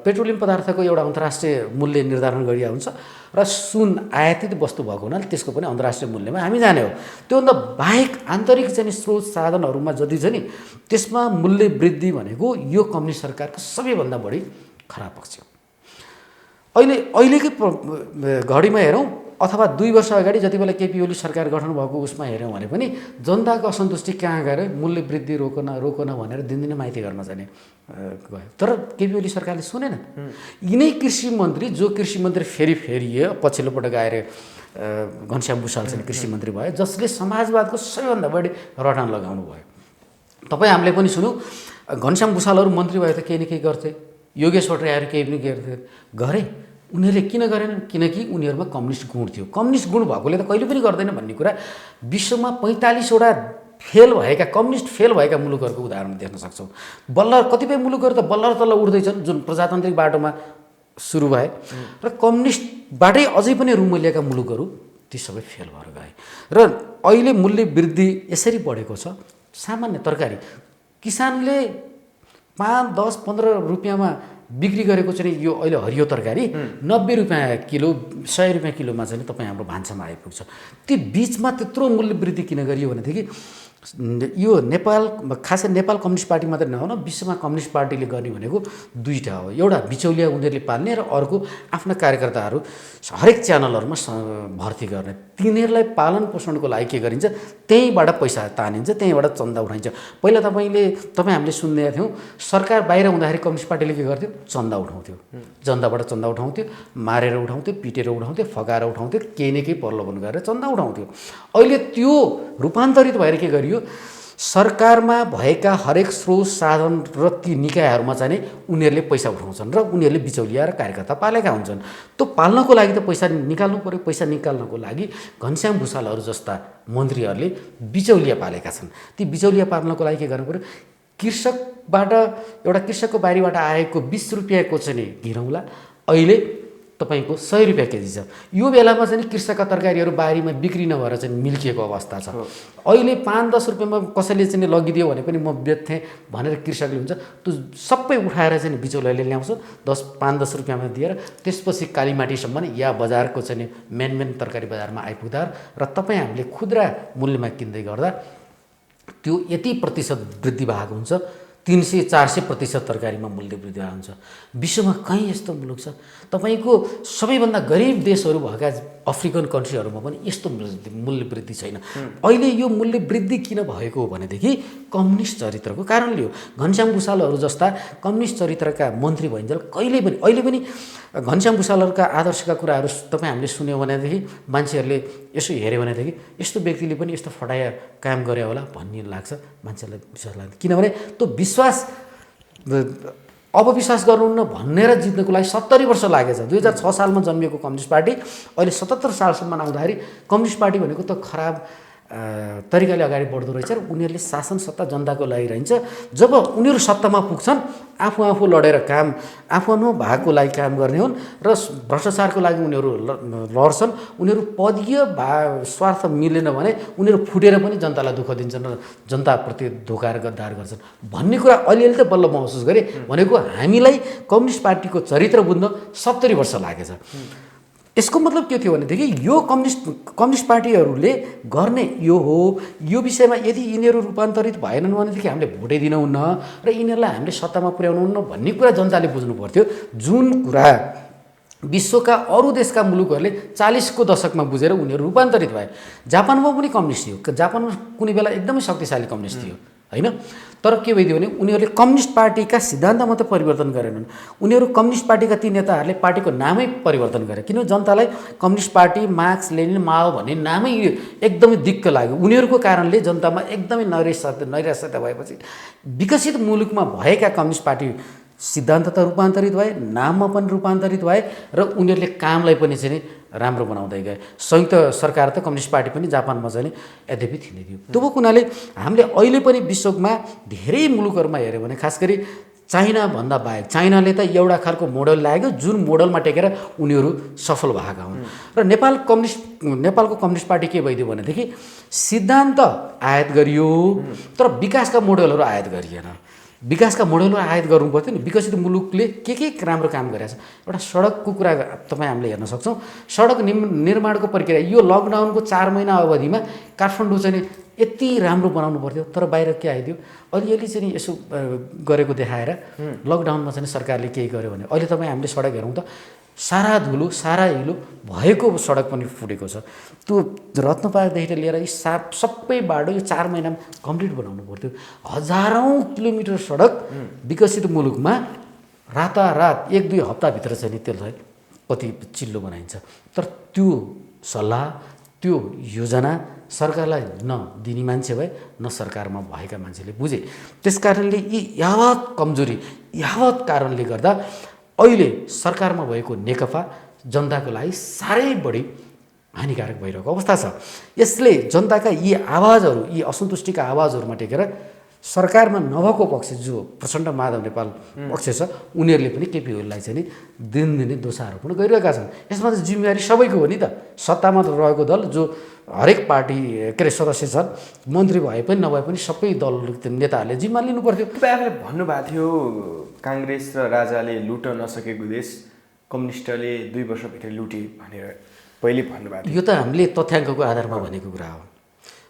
पेट्रोलियम पदार्थको एउटा अन्तर्राष्ट्रिय मूल्य निर्धारण गरिएको हुन्छ र सुन आयातित वस्तु भएको हुनाले त्यसको पनि अन्तर्राष्ट्रिय मूल्यमा हामी जाने हो। त्योभन्दा बाहेक आन्तरिक चाहिँ स्रोत साधनहरूमा जति छ नि त्यसमा मूल्य वृद्धि भनेको यो कम्युनिस्ट सरकारको सबैभन्दा बढी खराब पक्ष हो। अहिलेकै घडीमा हेरौँ अथवा 2 वर्ष अगाडि जति बेला केपी ओली सरकार गठन भएको उसमा हेऱ्यौँ भने पनि जनताको असन्तुष्टि कहाँ गएर मूल्य वृद्धि रोकन भनेर दिनदिनै माइती गर्न जाने गयो। तर केपी ओली सरकारले सुनेन। यिनै कृषि मन्त्री जो कृषि मन्त्री फेरि पछिल्लो पटक आएर घनश्याम भुसाल चाहिँ कृषि मन्त्री भयो जसले समाजवादको सबैभन्दा बढी रटान लगाउनु भयो। तपाईँ हामीले पनि सुन्यौँ घनश्याम भुसालहरू मन्त्री भए त केही न केही गर्थे, योगेश भट्टराईहरू केही पनि गरे। उनीहरूले किन गरेनन्? किनकि उनीहरूमा कम्युनिस्ट गुण थियो। कम्युनिस्ट गुण भएकोले त कहिले पनि गर्दैन भन्ने कुरा विश्वमा 45वटा कम्युनिस्ट फेल भएका मुलुकहरूको उदाहरण देख्न सक्छौँ। कतिपय मुलुकहरू त बल्ल तल्ल उठ्दैछन् जुन प्रजातान्त्रिक बाटोमा सुरु भए र कम्युनिस्टबाटै अझै पनि रुमैलिएका मुलुकहरू ती सबै फेल भएर गए र अहिले मूल्य वृद्धि यसरी बढेको छ। सामान्य तरकारी किसानले 5, 10, 15 रुपियाँमा बिक्री गरेको चाहिँ यो अहिले हरियो तरकारी 90 रुपियाँ किलो, 100 रुपियाँ किलोमा चाहिँ तपाईँ हाम्रो भान्सामा आइपुग्छ। त्यो बिचमा त्यत्रो मूल्य वृद्धि किन गरियो भनेदेखि यो नेपाल, खासै नेपाल कम्युनिस्ट पार्टी मात्रै नहुन विश्वमा कम्युनिस्ट पार्टीले गर्ने भनेको दुईवटा हो। एउटा बिचौलिया उनीहरूले पाल्ने र अर्को आफ्ना कार्यकर्ताहरू हरेक च्यानलहरूमा भर्ती गर्ने। तिनीहरूलाई पालन पोषणको लागि के गरिन्छ, त्यहीँबाट पैसा तानिन्छ, त्यहीँबाट चन्दा उठाइन्छ। पहिला हामीले सुन्दै थियौँ सरकार बाहिर हुँदाखेरि कम्युनिस्ट पार्टीले के गर्थ्यो, चन्दा उठाउँथ्यो, जनताबाट चन्दा उठाउँथ्यो, मारेर उठाउँथ्यो, पिटेर उठाउँथ्यो, फकाएर उठाउँथ्यो, केही न केही प्रलोभन गरेर चन्दा उठाउँथ्यो। अहिले त्यो रूपान्तरित भएर के गरियो, सरकारमा भएका हरेक स्रोत साधन र ती निकायहरूमा चाहिँ उनीहरूले पैसा उठाउँछन् र उनीहरूले बिचौलिया र कार्यकर्ता पालेका हुन्छन्। त्यो पाल्नको लागि त पैसा निकाल्नु पर्यो। पैसा निकाल्नको लागि घनश्याम भुसालहरू जस्ता मन्त्रीहरूले बिचौलिया पालेका छन्। ती बिचौलिया पाल्नको लागि के गर्नु पर्यो, कृषकबाट एउटा कृषकको बारीबाट आएको 20 रुपियाँको चाहिँ घिरौँला अहिले तपाईँको 100 रुपियाँ केजी छ। यो बेलामा चाहिँ कृषकका तरकारीहरू बारीमा बिक्री नभएर चाहिँ मिल्किएको अवस्था छ। अहिले 5-10 रुपियाँमा कसैले चाहिँ लगिदियो भने पनि म बेच्थेँ भनेर कृषकले हुन्छ त्यो सबै उठाएर चाहिँ बिचौलियाले ल्याउँछ 5-10 रुपियाँमा दिएर, त्यसपछि कालीमाटीसम्म या बजारको चाहिँ मेन तरकारी बजारमा आइपुग्दा र तपाईँ हामीले खुद्रा मूल्यमा किन्दै गर्दा त्यो यति प्रतिशत वृद्धि भएको हुन्छ, 300-400% तरकारीमा मूल्य वृद्धि हुन्छ। विश्वमा कहीँ यस्तो मुलुक छ? तपाईँको सबैभन्दा गरिब देशहरू भएका अफ्रिकन कन्ट्रीहरूमा पनि यस्तो मूल्य वृद्धि छैन। अहिले यो मूल्य वृद्धि किन भएको हो भनेदेखि कम्युनिस्ट चरित्रको कारणले हो। घनश्याम भुसालहरू जस्ता कम्युनिस्ट चरित्रका मन्त्री भइन्जेल अहिले पनि घनश्याम भुसालहरूका आदर्शका कुराहरू तपाईँ हामीले सुन्यौँ भनेदेखि मान्छेहरूले यसो हेऱ्यो भनेदेखि यस्तो व्यक्तिले पनि यस्तो फटाया काम गरे होला भन्ने लाग्छ, मान्छेलाई विश्वास लाग्छ। किनभने त्यो विश्वास अब विश्वास गर्नुहुन्न भनेर जित्नको लागि 70 वर्ष लागेछ। 2006 सालमा जन्मिएको कम्युनिस्ट पार्टी अहिले 77 सालसम्म आउँदाखेरि कम्युनिस्ट पार्टी भनेको त खराब तरिकाले अगाडि बढ्दो रहेछ र उनीहरूले शासन सत्ता जनताको लागि रहन्छ। जब उनीहरू सत्तामा पुग्छन् आफू लडेर काम आफू भागको लागि काम गर्ने हुन् र भ्रष्टाचारको लागि उनीहरू लड्छन्। उनीहरू पदीय स्वार्थ मिलेन भने उनीहरू फुटेर पनि जनतालाई दुःख दिन्छन् र जनताप्रति धोका र गद्दार गर्छन् भन्ने कुरा अलिअलि त बल्ल महसुस गरेँ। भनेको हामीलाई कम्युनिस्ट पार्टीको चरित्र बुझ्न 70 वर्ष लागेछ। यसको मतलब के थियो भनेदेखि यो कम्युनिस्ट पार्टीहरूले गर्ने यो हो। यो विषयमा यदि यिनीहरू रूपान्तरित भएनन् भनेदेखि हामीले भोटै दिनुहुन्न र यिनीहरूलाई हामीले सत्तामा पुर्याउनुहुन्न भन्ने कुरा जनताले बुझ्नु पर्थ्यो। जुन कुरा विश्वका अरू देशका मुलुकहरूले 40 को दशकमा बुझेर उनीहरू रूपान्तरित भए। जापानमा पनि कम्युनिस्ट थियो, जापानमा कुनै बेला एकदमै शक्तिशाली कम्युनिस्ट थियो हैन। तर के भइदियो भने उनीहरूले कम्युनिस्ट पार्टीका सिद्धान्त मात्र परिवर्तन गरेनन्, उनीहरू कम्युनिस्ट पार्टीका ती नेताहरूले पार्टीको नामै परिवर्तन गरे। किन जनतालाई कम्युनिस्ट पार्टी मार्क्स लेनिन माओ भन्ने नामै एकदमै दिक्क लाग्यो। उनीहरूको कारणले जनतामा एकदमै नैराश्यता भएपछि विकसित मुलुकमा भएका कम्युनिस्ट पार्टी सिद्धान्त त रूपान्तरित भए, नाममा पनि रूपान्तरित भए र उनीहरूले कामलाई पनि चाहिँ राम्रो बनाउँदै गए। संयुक्त सरकार त कम्युनिस्ट पार्टी पनि जापानमा चाहिँ यद्यपि थिँदै थियो। त्यो हुनाले हामीले अहिले पनि विश्वमा धेरै मुलुकहरूमा हेऱ्यो भने खास गरी चाइनाभन्दा बाहेक चाइनाले त एउटा खालको मोडल ल्याएको जुन मोडलमा टेकेर उनीहरू सफल भएका हुन्। र नेपालको कम्युनिस्ट पार्टी के भइदियो भनेदेखि सिद्धान्त आयात गरियो तर विकासका मोडलहरू आयात गरिएन। विकासका मोडलहरू आयात गर्नु पर्थ्यो नि। विकसित मुलुकले के राम्रो काम गरेछ। एउटा सडकको कुरा तपाईँ हामीले हेर्न सक्छौँ। सडक निर्माणको प्रक्रिया यो लकडाउनको 4 महिना अवधिमा काठमाडौँ चाहिँ यति राम्रो बनाउनु पर्थ्यो तर बाहिर के आइदियो, अलिअलि चाहिँ यसो गरेको देखाएर लकडाउनमा चाहिँ सरकारले केही गर्यो भने अहिले तपाईँ हामीले सडक हेरौँ त सारा धुलो सारा हिलो भएको सडक पनि फुटेको छ। त्यो रत्नपार्कदेखि लिएर यी सबै बाटो यो 4 महिनामा कम्प्लिट बनाउनु पर्थ्यो। हजारौँ किलोमिटर सडक विकसित मुलुकमा रातारात 1-2 हप्ताभित्र चाहिँ त्यसलाई कति चिल्लो बनाइन्छ। तर त्यो सल्लाह त्यो योजना सरकारलाई न दिने मान्छे भए न सरकारमा भएका मान्छेले बुझे। त्यसकारणले यी यावत कमजोरी यावत कारणले गर्दा अहिले सरकारमा भएको नेकपा जनताको लागि साह्रै बढी हानिकारक भइरहेको अवस्था छ। यसले जनताका यी आवाजहरू यी असन्तुष्टिका आवाजहरूमा टेकेर सरकारमा नभएको पक्ष जो प्रचण्ड माधव नेपाल पक्ष छ उनीहरूले पनि केपी ओलीलाई चाहिँ नि दिनदिनै दोषारोपण गरिरहेका छन्। यसमा त जिम्मेवारी सबैको हो नि त। सत्तामा रहेको दल जो हरेक पार्टी के अरे सदस्य छन्, मन्त्री भए पनि नभए पनि सबै दल नेताहरूले जिम्मा लिनु पर्थ्यो। तपाईँले भन्नुभएको थियो काङ्ग्रेस र राजाले लुट्न नसकेको देश कम्युनिस्टले 2 वर्षभित्र लुटे भनेर पहिले भन्नुभएको थियो। यो त हामीले तथ्याङ्कको आधारमा भनेको कुरा हो।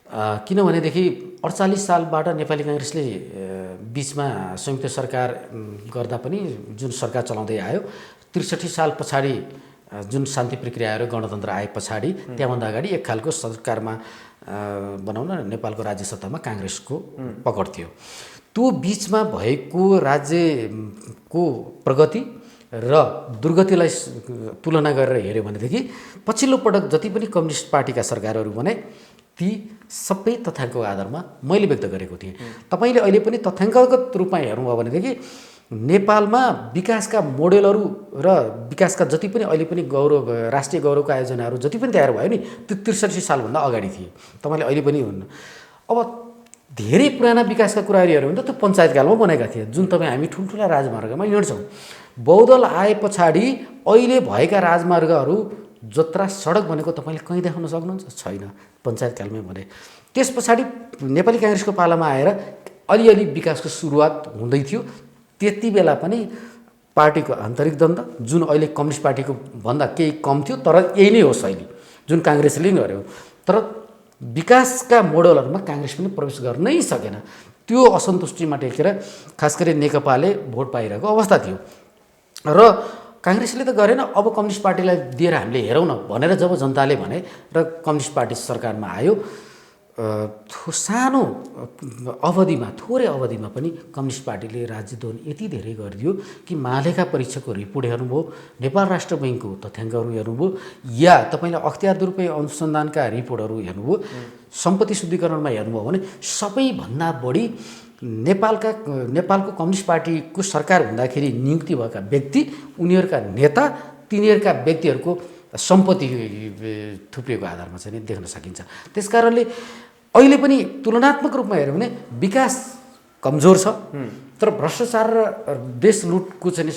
किनभनेदेखि 48 सालबाट नेपाली काङ्ग्रेसले बिचमा संयुक्त सरकार गर्दा पनि जुन सरकार चलाउँदै आयो, 63 साल पछाडि जुन शान्ति प्रक्रिया आएर गणतन्त्र आए पछाडि त्यहाँभन्दा अगाडि एक खालको सरकारमा भनौँ न नेपालको राज्य सत्तामा काङ्ग्रेसको पकड थियो। त्यो बिचमा भएको राज्यको प्रगति र दुर्गतिलाई तुलना गरेर हेऱ्यो भनेदेखि पछिल्लो पटक जति पनि कम्युनिस्ट पार्टीका सरकारहरू बने ती सबै तथ्याङ्कको आधारमा मैले व्यक्त गरेको थिएँ। तपाईँले अहिले पनि तथ्याङ्कगत रूपमा हेर्नुभयो भनेदेखि नेपालमा विकासका मोडेलहरू र विकासका जति पनि अहिले पनि राष्ट्रिय गौरवका आयोजनाहरू जति पनि तयार भयो नि त्यो 63 सालभन्दा अगाडि थिए। तपाईँले अहिले पनि हुन्न। अब धेरै पुराना विकासका कुराहरू हेऱ्यो भने त त्यो पञ्चायतकालमा बनेका थिए, जुन तपाईँ हामी ठुल्ठुला राजमार्गमा हिँड्छौँ। बहुदल आए पछाडि अहिले भएका राजमार्गहरू जत्रा सडक भनेको तपाईँले कहीँ देखाउन सक्नुहुन्छ? छैन, पञ्चायतकालमै बने। त्यस पछाडि नेपाली काङ्ग्रेसको पालामा आएर अलिअलि विकासको सुरुवात हुँदै थियो। त्यति बेला पनि पार्टीको आन्तरिक द्वन्द्व जुन अहिले कम्युनिस्ट पार्टीको भन्दा केही कम थियो, तर यही नै हो शैली जुन काङ्ग्रेसले नै गर्यो। तर विकासका मोडलहरूमा काङ्ग्रेस पनि प्रवेश गर्नै सकेन। त्यो असन्तुष्टिमा टेकेर खास गरी नेकपाले भोट पाइरहेको अवस्था थियो र काङ्ग्रेसले त गरेन। अब कम्युनिस्ट पार्टीलाई दिएर हामीले हेरौँ न भनेर जब जनताले भने र कम्युनिस्ट पार्टी सरकारमा आयो, सानो अवधिमा थोरै अवधिमा पनि कम्युनिस्ट पार्टीले राज्यद्रोह यति धेरै गरिदियो कि महालेखा परीक्षकको रिपोर्ट हेर्नुभयो, नेपाल राष्ट्र बैङ्कको तथ्याङ्कहरू हेर्नुभयो या तपाईँले अख्तियार दुरुपयोग अनुसन्धानका रिपोर्टहरू हेर्नुभयो, सम्पत्ति शुद्धिकरणमा हेर्नुभयो भने सबैभन्दा बढी नेपालको कम्युनिस्ट पार्टीको सरकार हुँदाखेरि नियुक्ति भएका व्यक्ति, उनीहरूका नेता, तिनीहरूका व्यक्तिहरूको सम्पत्ति थुप्रिएको आधारमा चाहिँ देख्न सकिन्छ। त्यसकारणले अहिले पनि तुलनात्मक रूपमा हेऱ्यो भने विकास कमजोर छ, तर भ्रष्टाचार र देश लुटको चाहिँ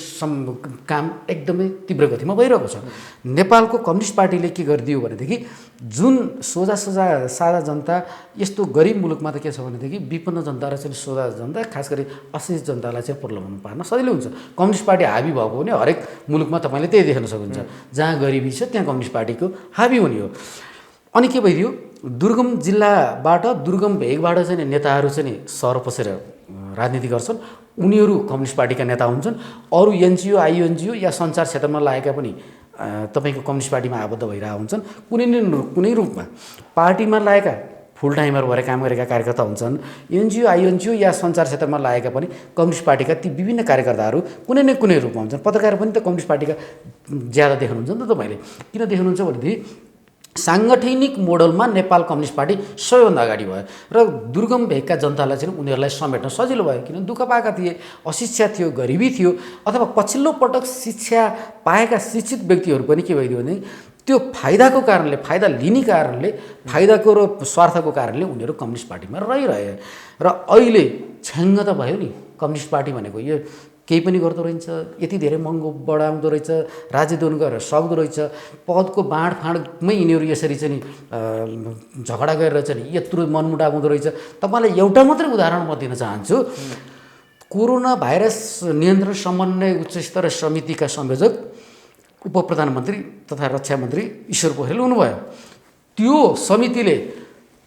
काम एकदमै तीव्र गतिमा भइरहेको छ। नेपालको कम्युनिस्ट पार्टीले के गरिदियो भनेदेखि जुन सादा जनता, यस्तो गरिब मुलुकमा त के छ भनेदेखि विपन्न जनता र चाहिँ सोझा जनता, खास गरी अशिक्षित जनतालाई चाहिँ प्रलोभन पार्न सजिलो हुन्छ। कम्युनिस्ट पार्टी हाबी भएको भने हरेक मुलुकमा तपाईँले त्यही देख्न सक्नुहुन्छ, जहाँ गरिबी छ त्यहाँ कम्युनिस्ट पार्टीको हाबी हुने हो। अनि के भइदियो, दुर्गम जिल्लाबाट दुर्गम भेगबाट चाहिँ नेताहरू चाहिँ सहर पसेर राजनीति गर्छन्, उनीहरू कम्युनिस्ट पार्टीका नेता हुन्छन्। अरू एनजिओ, आइएनजिओ या सञ्चार क्षेत्रमा लागेका पनि तपाईँको कम्युनिस्ट पार्टीमा आबद्ध भइरहेका हुन्छन्। कुनै रूपमा पार्टीमा लागेका फुल टाइमर भएर काम गरेका कार्यकर्ता हुन्छन्, एनजिओ, आइएनजिओ या सञ्चार क्षेत्रमा लागेका पनि कम्युनिस्ट पार्टीका ती विभिन्न कार्यकर्ताहरू कुनै न कुनै रूपमा हुन्छन्। पत्रकार पनि त कम्युनिस्ट पार्टीका ज्यादा देख्नुहुन्छ नि त तपाईँले। किन देख्नुहुन्छ भनेदेखि साङ्गठनिक मोडलमा नेपाल कम्युनिस्ट पार्टी सबैभन्दा अगाडि भयो र दुर्गम भेगका जनतालाई चाहिँ उनीहरूलाई समेट्न सजिलो भयो। किन दुःख पाएका थिए, अशिक्षा थियो, गरिबी थियो, अथवा पछिल्लो पटक शिक्षा पाएका शिक्षित व्यक्तिहरू पनि के भइदियो भने त्यो फाइदाको कारणले, फाइदा लिने कारणले, फाइदाको र स्वार्थको कारणले उनीहरू कम्युनिस्ट पार्टीमा रहिरहे र अहिले छ्याङ्ग त भयो नि। कम्युनिस्ट पार्टी भनेको यो केही पनि गर्दो रहेछ, यति धेरै महँगो बढाउँदो रहेछ, राज्यद्रोह गरेर सक्दो रहेछ, पदको बाँडफाँडमै यिनीहरू यसरी चाहिँ झगडा गरेर चाहिँ यत्रो मनमुटाव हुँदो रहेछ। तपाईँलाई एउटा मात्रै उदाहरण म दिन चाहन्छु। कोरोना भाइरस नियन्त्रण समन्वय उच्चस्तरीय समितिका संयोजक उप प्रधानमन्त्री तथा रक्षा मन्त्री ईश्वर पोखरेल हुनुभयो। त्यो समितिले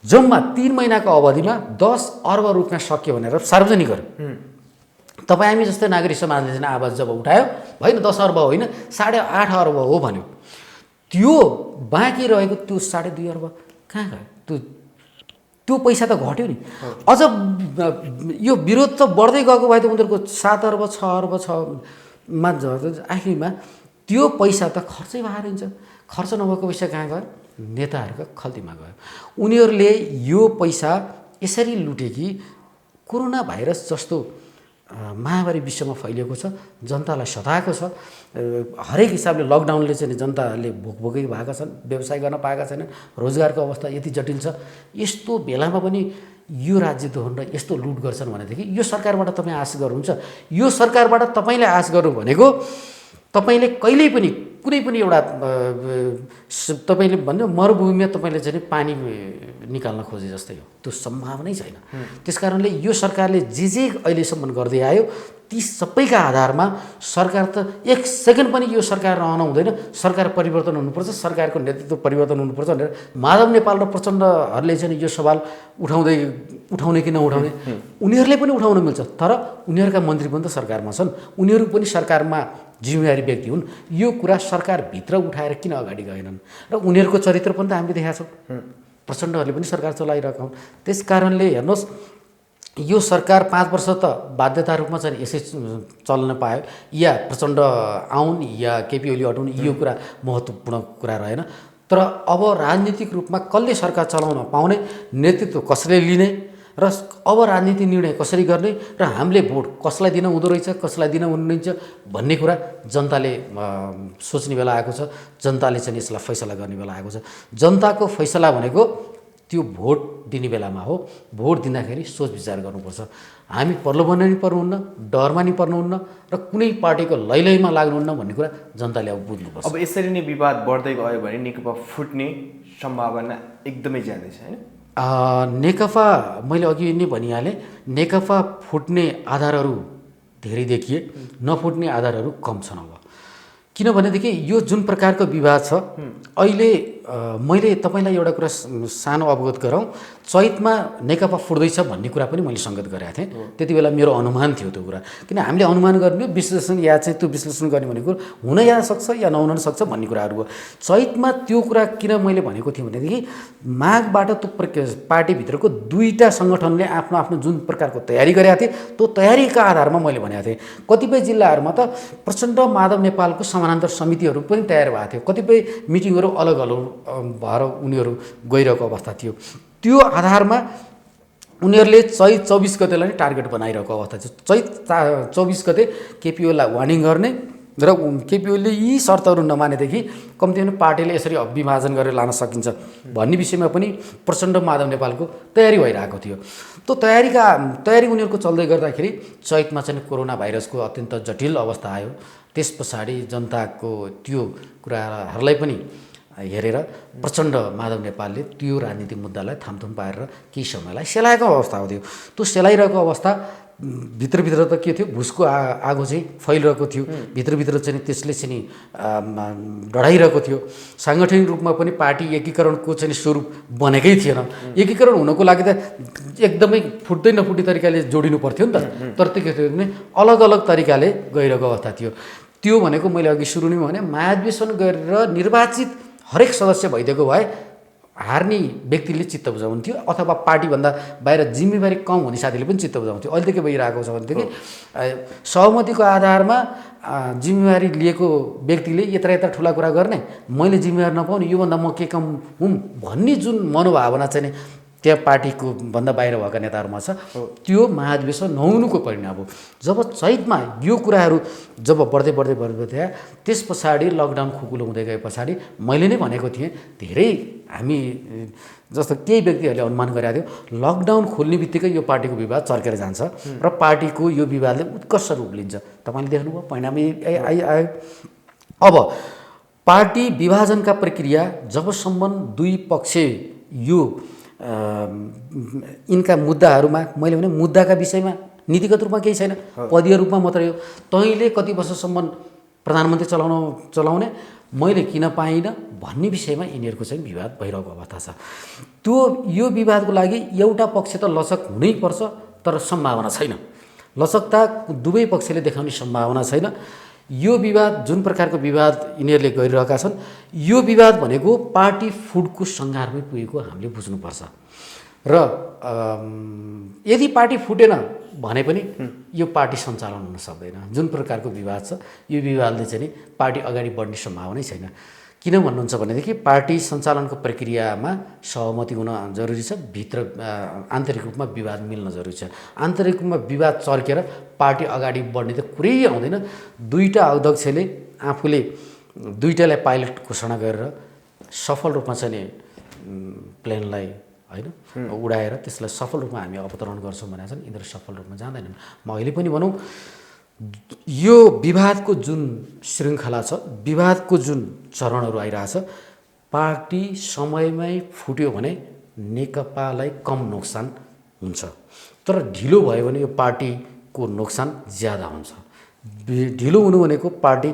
जम्मा 3 महिनाको अवधिमा 10 अर्ब रुपियाँ सक्यो भनेर सार्वजनिक गर्यो। तपाईँ हामी जस्तै नागरिक समाजले चाहिँ आवाज जब उठायो, होइन 10 अर्ब होइन 8.5 अर्ब हो भन्यो, त्यो बाँकी रहेको त्यो 2.5 अर्ब कहाँ गयो? त्यो पैसा त घट्यो नि। अझ यो विरोध त बढ्दै गएको भए त उनीहरूको 7 अर्ब 6 अर्ब 6मा आखिरमा त्यो पैसा त खर्चै भएर हुन्छ। खर्च नभएको पैसा कहाँ गयो? नेताहरूको खल्तीमा गयो। उनीहरूले यो पैसा यसरी लुटे कि कोरोना भाइरस जस्तो महामारी विश्वमा फैलिएको छ, जनतालाई सताएको छ। हरेक हिसाबले लकडाउनले चाहिँ जनताले भोकै भएका छन्, व्यवसाय गर्न पाएका छैनन्, रोजगारको अवस्था यति जटिल छ। यस्तो बेलामा पनि यो राज्य दोहोरेर यस्तो लुट गर्छन् भनेदेखि यो सरकारबाट तपाईँ आश गर्नुहुन्छ? यो सरकारबाट तपाईँले आश गर्नु भनेको तपाईँले कहिल्यै पनि कुनै पनि एउटा तपाईँले भन्नु मरुभूमिमा तपाईँले चाहिँ पानी निकाल्न खोजे जस्तै हो, त्यो सम्भावनै छैन। त्यसकारणले यो सरकारले जे अहिलेसम्म गर्दै आयो ती सबैका आधारमा सरकार त एक सेकेन्ड पनि यो सरकार रहन हुँदैन, सरकार परिवर्तन हुनुपर्छ, सरकारको नेतृत्व परिवर्तन हुनुपर्छ भनेर माधव नेपाल र प्रचण्डहरूले चाहिँ यो सवाल उठाउने कि नउठाउने उनीहरूले पनि उठाउन मिल्छ। तर उनीहरूका मन्त्री पनि त सरकारमा छन्, उनीहरू पनि सरकारमा जिम्मेवारी व्यक्ति हुन्। यो कुरा सरकारभित्र उठाएर किन अगाडि गएनन्? र उनीहरूको चरित्र पनि त हामीले देखाएको छौँ, प्रचण्डहरूले पनि सरकार चलाइरहेका हुन्। त्यस कारणले हेर्नुहोस्, यो सरकार 5 वर्ष त बाध्यता रूपमा चाहिँ यसै चल्न पायो, या प्रचण्ड आउन् या केपी ओली हटुन्, यो कुरा महत्त्वपूर्ण कुरा रहेन। तर अब राजनीतिक रूपमा कसले सरकार चलाउन पाउने, नेतृत्व कसले लिने र अब राजनीति निर्णय कसरी गर्ने र हामीले भोट कसलाई दिन हुँदो रहेछ, कसलाई दिन हुनुहुन्छ भन्ने कुरा जनताले सोच्ने बेला आएको छ। जनताले चाहिँ यसलाई फैसला गर्ने बेला आएको छ। जनताको फैसला भनेको त्यो भोट दिने बेलामा हो। भोट दिँदाखेरि सोच विचार गर्नुपर्छ। हामी प्रलोभनमा नि पर्नुहुन्न, डरमा नि पर्नुहुन्न र कुनै पार्टीको लैलैमा लाग्नुहुन्न भन्ने कुरा जनताले अब बुझ्नुपर्छ। अब यसरी नै विवाद बढ्दै गयो भने नेकपा फुट्ने सम्भावना एकदमै ज्यादै छ हैन? नेकपा मैले अघि नै भनिहालेँ, नेकपा फुट्ने आधारहरू धेरै देखिए, नफुट्ने आधारहरू कम छन्। अब किनभनेदेखि यो जुन प्रकारको विवाद छ अहिले, मैले तपाईँलाई एउटा कुरा सानो अवगत गराउँ। चैतमा नेकपा फुट्दैछ भन्ने कुरा पनि मैले सङ्गत गरेको थिएँ। त्यति बेला मेरो अनुमान थियो त्यो कुरा, किन हामीले अनुमान गर्ने विश्लेषण या चाहिँ त्यो विश्लेषण गर्ने भनेको हुन या सक्छ या नहुन सक्छ भन्ने कुराहरू हो। चैतमा त्यो कुरा किन मैले भनेको थिएँ भनेदेखि माघबाट त्यो पार्टीभित्रको दुईवटा सङ्गठनले आफ्नो आफ्नो जुन प्रकारको तयारी गरेका थिए, त्यो तयारीका आधारमा मैले भनेको थिएँ। कतिपय जिल्लाहरूमा त प्रचण्ड माधव नेपालको समानान्तर समितिहरू पनि तयार भएको थियो, कतिपय मिटिङहरू अलग अलग भएर उनीहरू गइरहेको अवस्था थियो। त्यो आधारमा उनीहरूले चैत 24 गतेलाई नै टार्गेट बनाइरहेको अवस्था थियो। चैत 24 गते केपी ओलीलाई वार्निङ गर्ने र केपी ओलीले यी शर्तहरू नमानेदेखि कम्तीमा पार्टीले यसरी विभाजन गरेर लान सकिन्छ भन्ने विषयमा पनि प्रचण्ड माधव नेपालको तयारी भइरहेको थियो। त्यो तयारी उनीहरूको चल्दै गर्दाखेरि चैतमा चाहिँ कोरोना भाइरसको अत्यन्त जटिल अवस्था आयो। त्यस पछाडि जनताको त्यो कुराहरूलाई पनि हेरेर प्रचण्ड माधव नेपालले त्यो राजनीतिक मुद्दालाई थामथुम पारेर केही समयलाई सेलाएको अवस्था हो। त्यो सेलाइरहेको अवस्था भित्रभित्र त के थियो, भुसको आगो चाहिँ फैलिरहेको थियो, भित्रभित्र चाहिँ त्यसले चाहिँ डढाइरहेको थियो। साङ्गठनिक रूपमा पनि पार्टी एकीकरणको चाहिँ स्वरूप बनेकै थिएन। एकीकरण हुनको लागि त एकदमै फुट्दै नफुट्ने तरिकाले जोडिनु पर्थ्यो नि त, तर त्यो नै अलग अलग तरिकाले गइरहेको अवस्था थियो। त्यो भनेको मैले अघि सुरु नै भने महाधिवेशन गरेर निर्वाचित हरेक सदस्य भइदिएको भए हार्ने व्यक्तिले चित्त बुझाउँथ्यो, अथवा पार्टीभन्दा बाहिर जिम्मेवारी कम हुने साथीले पनि चित्त बुझाउँथ्यो। अहिले त के भइरहेको छ भनेदेखि सहमतिको आधारमा जिम्मेवारी लिएको व्यक्तिले यत्र ठुला कुरा गर्ने, मैले जिम्मेवारी नपाउने, योभन्दा म के कम हुँ भन्ने जुन मनोभावना चाहिँ त्यहाँ पार्टीको भन्दा बाहिर भएका नेताहरूमा छ, त्यो महाधिवेशन नहुनुको परिणाम हो। जब चैतमा यो कुराहरू जब बढ्दै थियो, त्यस पछाडि लकडाउन खुकुलो हुँदै गए पछाडि मैले नै भनेको थिएँ, धेरै हामी जस्तो केही व्यक्तिहरूले अनुमान गरेका थियो लकडाउन खोल्ने बित्तिकै यो पार्टीको विवाद चर्केर जान्छ र पार्टीको यो विवादले उत्कर्ष रूप लिन्छ। तपाईँले देख्नुभयो परिणाम आयो। अब पार्टी विभाजनका प्रक्रिया जबसम्म दुई पक्ष यो यिनका मुद्दाहरूमा, मैले भने मुद्दाका विषयमा नीतिगत रूपमा केही छैन, पदीय रूपमा मात्रै हो। तैँले कति वर्षसम्म प्रधानमन्त्री चलाउने, मैले किन पाइनँ भन्ने विषयमा यिनीहरूको चाहिँ विवाद भइरहेको अवस्था छ। त्यो यो विवादको लागि एउटा पक्ष त लचक हुनैपर्छ, तर सम्भावना छैन। लचकता दुवै पक्षले देखाउने सम्भावना छैन। यो विवाद जुन प्रकारको विवाद यिनीहरूले गरिरहेका छन्, यो विवाद भनेको पार्टी फुडको सङ्घारमै पुगेको हामीले बुझ्नुपर्छ। र यदि पार्टी फुटेन भने पनि यो पार्टी सञ्चालन हुन सक्दैन। जुन प्रकारको विवाद छ, यो विवादले चाहिँ पार्टी अगाडि बढ्ने सम्भावनै छैन। किन भन्नुहुन्छ भनेदेखि पार्टी सञ्चालनको प्रक्रियामा सहमति हुन जरुरी छ, भित्र आन्तरिक रूपमा विवाद मिल्न जरुरी छ। आन्तरिक रूपमा विवाद चर्केर पार्टी अगाडि बढ्ने त कुरै आउँदैन। दुईटा अध्यक्षले आफूले दुईटालाई पाइलट घोषणा गरेर सफल रूपमा चाहिँ प्लेनलाई होइन उडाएर त्यसलाई सफल रूपमा हामी अवतरण गर्छौँ भनेर छन्, यिनीहरू सफल रूपमा जाँदैनन्। म अहिले पनि भनौँ यो विवादको जुन श्रृङ्खला छ, विवादको जुन चरणहरू आइरहेछ, पार्टी समयमै फुट्यो भने नेकपालाई कम नोक्सान हुन्छ, तर ढिलो भयो भने यो पार्टीको नोक्सान ज्यादा हुन्छ। ढिलो हुनु भनेको पार्टी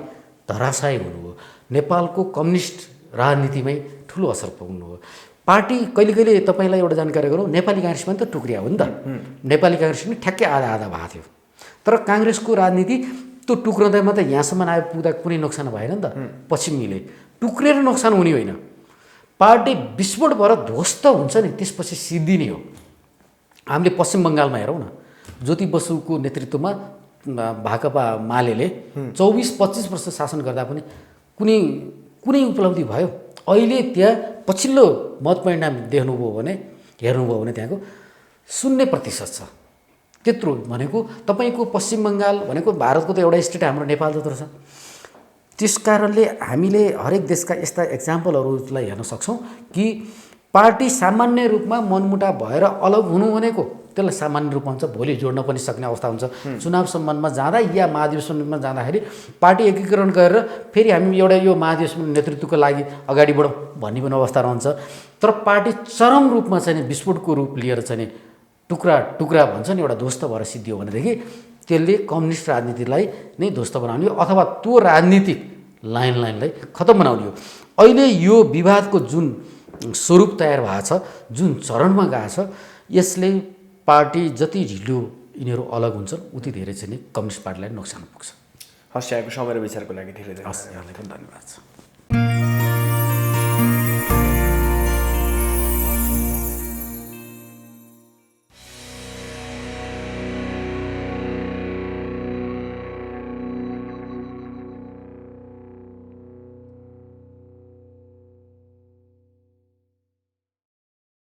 धराशायी हुनु हो, नेपालको कम्युनिस्ट राजनीतिमै ठुलो असर पुग्नु हो। पार्टी कहिले कहिले तपाईँलाई एउटा जानकारी गरौँ, नेपाली काङ्ग्रेस पनि त टुक्रिया हो नि त। नेपाली काङ्ग्रेस पनि ठ्याक्कै आधा आधा भएको थियो, तर काङ्ग्रेसको राजनीति त्यो टुक्राउँदैमा त यहाँसम्म आइपुग्दा कुनै नोक्सान भएन नि त। पछि मिले टुक्रेर नोक्सान हुने होइन, पार्टी विस्फोट भएर ध्वस्त हुन्छ नि त्यसपछि सिद्धिने हो। हामीले पश्चिम बङ्गालमा हेरौँ न, ज्योति बसुको नेतृत्वमा भाकपा मालेले 24-25 वर्ष शासन गर्दा पनि कुनै उपलब्धि भयो? अहिले त्यहाँ पछिल्लो मत परिणाम हेर्नुभयो भने त्यहाँको 0% छ। त्यत्रो भनेको तपाईँको पश्चिम बङ्गाल भनेको भारतको त एउटा स्टेट हाम्रो नेपाल जत्रो छ। त्यस कारणले हामीले हरेक देशका यस्ता एक्जाम्पलहरूलाई हेर्न सक्छौँ कि पार्टी सामान्य रूपमा मनमुटाव भएर अलग हुनु भनेको त्यसलाई सामान्य रूपमा हुन्छ, भोलि जोड्न पनि सक्ने अवस्था हुन्छ। चुनाव सम्बन्धमा जाँदा या महाधिवेशनमा जाँदाखेरि पार्टी एकीकरण गरेर फेरि हामी एउटा यो महाधिवेशन नेतृत्वको लागि अगाडि बढौँ भन्ने पनि अवस्था रहन्छ। तर पार्टी चरम रूपमा चाहिँ विस्फोटको रूप लिएर चाहिँ टुक्रा भन्छ नि एउटा ध्वस्त भएर सिद्धियो भनेदेखि त्यसले कम्युनिस्ट राजनीतिलाई नै ध्वस्त बनाउने हो अथवा त्यो राजनीतिक लाइनलाई खतम बनाउने हो। अहिले यो विवादको जुन स्वरूप तयार भएको छ, जुन चरणमा गएको छ, यसले पार्टी जति ढिलो यिनीहरू अलग हुन्छन् उति धेरै चाहिँ कम्युनिस्ट पार्टीलाई नोक्सान पुग्छ। हस्, यहाँको समय र विचारको लागि धेरै धेरै हस्, यहाँलाई पनि धन्यवाद छ।